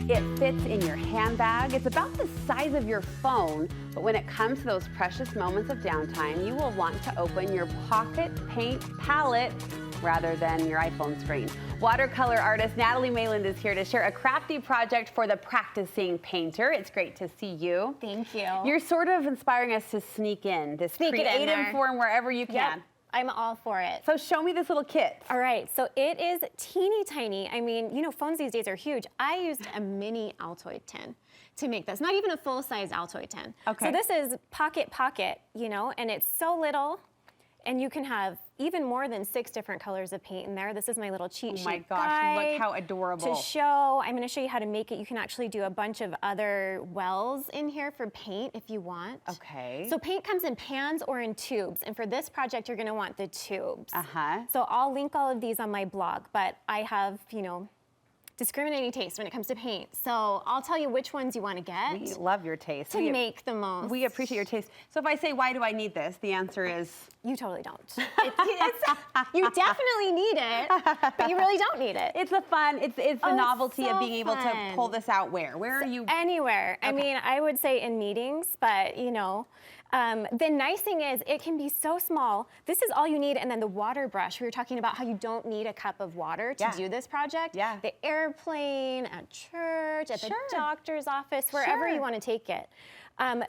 It fits in your handbag. It's about the size of your phone, but when it comes to those precious moments of downtime, you will want to open your pocket paint palette rather than your iPhone screen. Watercolor artist Natalie Malan is here to share a crafty project for the practicing painter. It's great to see you. Thank you. You're sort of inspiring us to sneak in this creative form wherever you can. Yep, I'm all for it. So show me this little kit. All right, so it is teeny tiny. I mean, you know, phones these days are huge. I used a mini Altoid tin to make this, not even a full-size Altoid tin. Okay. So this is pocket, you know, and it's so little, and you can have even more than 6 different colors of paint in there. This is my little cheat sheet Oh my gosh, guide look how adorable. to show. I'm gonna show you how to make it. You can actually do a bunch of other wells in here for paint if you want. Okay. So paint comes in pans or in tubes, and for this project, you're gonna want the tubes. Uh-huh. So I'll link all of these on my blog, but I have, you know, discriminating taste when it comes to paint. So I'll tell you which ones you want to get. We love your taste. To make the most. We appreciate your taste. So if I say, why do I need this? The answer is? You totally don't. You definitely need it, but you really don't need it. It's the fun, it's the novelty so of being able to fun. pull this out where? Where are you? Anywhere. I mean, I would say in meetings, but you know, the nice thing is it can be so small. This is all you need, and then the water brush. We were talking about how you don't need a cup of water to do this project. Yeah. The airplane, at church, at the doctor's office, wherever you want to take it.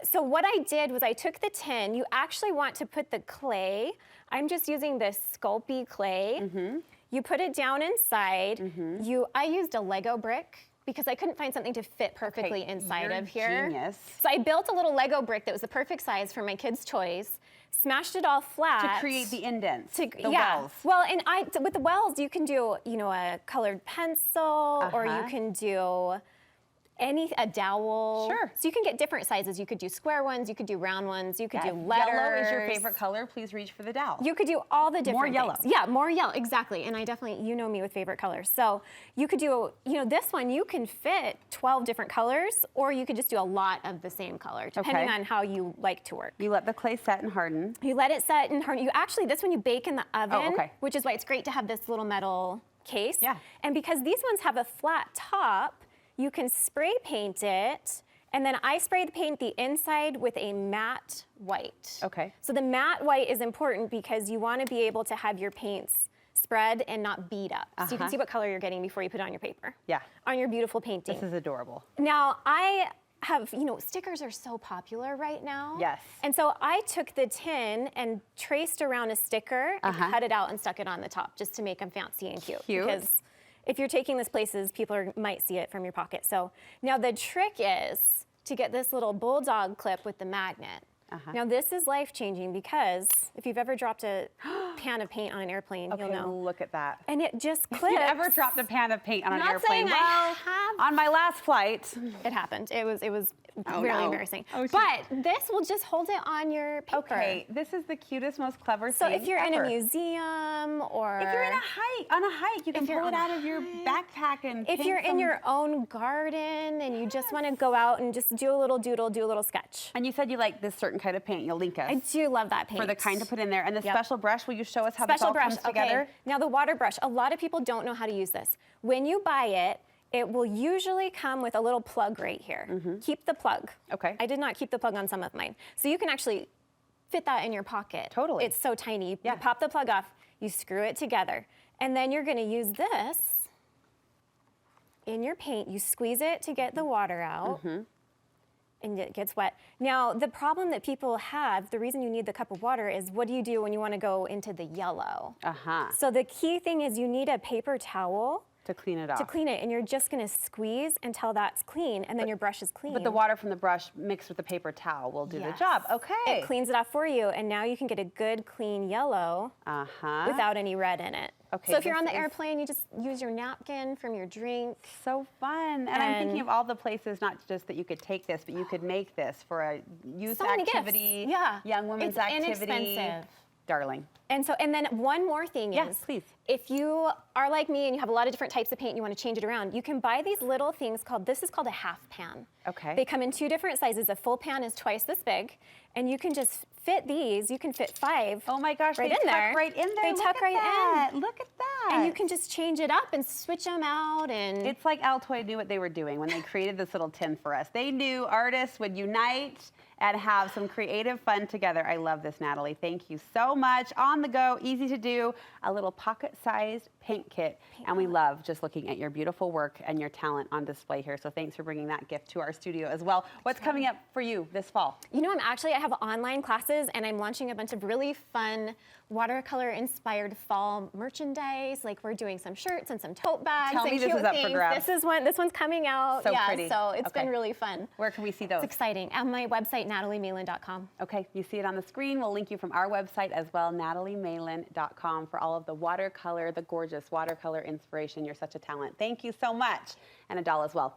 So what I did was I took the tin. You actually want to put the clay. I'm just using this Sculpey clay. You put it down inside. I used a Lego brick because I couldn't find something to fit perfectly inside of here. Genius. So I built a little Lego brick that was the perfect size for my kids' toys, smashed it all flat. To create the indents, the yeah. wells. Well, and with the wells, you can do, you know, a colored pencil, or you can do a dowel. Sure. So you can get different sizes. You could do square ones, you could do round ones, you could do letters. Yellow is your favorite color. Please reach for the dowel. You could do all the different More yellow. things. Yeah, more yellow, exactly. And I definitely, you know me with favorite colors. So you could do, you know, this one, you can fit 12 different colors, or you could just do a lot of the same color, depending on how you like to work. You let the clay set and harden. You let it set and harden. You actually, this one you bake in the oven, okay. which is why it's great to have this little metal case. Yeah. And because these ones have a flat top, you can spray paint it, and then I spray paint the inside with a matte white. Okay. So the matte white is important because you want to be able to have your paints spread and not bead up. So you can see what color you're getting before you put it on your paper. Yeah. On your beautiful painting. This is adorable. Now, I have, you know, stickers are so popular right now. Yes. And so I took the tin and traced around a sticker and cut it out and stuck it on the top just to make them fancy and cute. Because if you're taking this places, people might see it from your pocket. So now the trick is to get this little bulldog clip with the magnet. Now this is life-changing because if you've ever dropped a pan of paint on an airplane, you'll know. Look at that. And it just clips. If you ever dropped a pan of paint on an Not airplane? saying I have. On my last flight. It happened. It was really embarrassing. Oh, but this will just hold it on your paper. Okay, this is the cutest, most clever So thing if you're in ever. a museum, or If you're on a hike, you can pull it out of your backpack and if you're in your own garden and you just want to go out and just do a little doodle, do a little sketch. And you said you like this certain kind of paint. You'll link us. I do love that paint. For the kind to put in there. And the special brush, will you show us how this special all brush comes together? Okay. Now the water brush, a lot of people don't know how to use this. When you buy it, it will usually come with a little plug right here. Keep the plug. Okay. I did not keep the plug on some of mine. So you can actually fit that in your pocket. Totally. It's so tiny. You pop the plug off, you screw it together, and then you're gonna use this in your paint. You squeeze it to get the water out. And it gets wet. Now, the problem that people have, the reason you need the cup of water is what do you do when you want to go into the yellow? So the key thing is you need a paper towel to clean it off. To clean it, and you're just gonna squeeze until that's clean, and then your brush is clean. But the water from the brush mixed with the paper towel will do the job. Okay. It cleans it off for you, and now you can get a good clean yellow without any red in it. Okay. So if you're on the airplane, you just use your napkin from your drink. So fun. And I'm thinking of all the places, not just that you could take this, but you could make this for a youth activity, young women's activity. Inexpensive. Darling. And then one more thing is, please. If you are like me and you have a lot of different types of paint and you want to change it around, you can buy these little things this is called a half pan. Okay. They come in 2 different sizes. A full pan is twice this big, And you can just fit these. You can fit 5. Oh my gosh, right they in tuck there. right in there. They tuck right in. Look at that. And you can just change it up and switch them out. And it's like Altoid knew what they were doing when they created this little tin for us. They knew artists would unite and have some creative fun together. I love this, Natalie. Thank you so much. On the go, easy to do, a little pocket-sized paint kit. And we love just looking at your beautiful work and your talent on display here. So thanks for bringing that gift to our studio as well. What's coming up for you this fall? You know, I have online classes, and I'm launching a bunch of really fun watercolor-inspired fall merchandise. Like, we're doing some shirts and some tote bags. Tell me this is up for grabs. This one's coming out. So pretty. So it's been really fun. Where can we see those? It's exciting. On my website, nataliemalan.com. Okay, you see it on the screen. We'll link you from our website as well, nataliemalan.com, for all of the watercolor, the gorgeous watercolor inspiration. You're such a talent. Thank you so much. And a doll as well.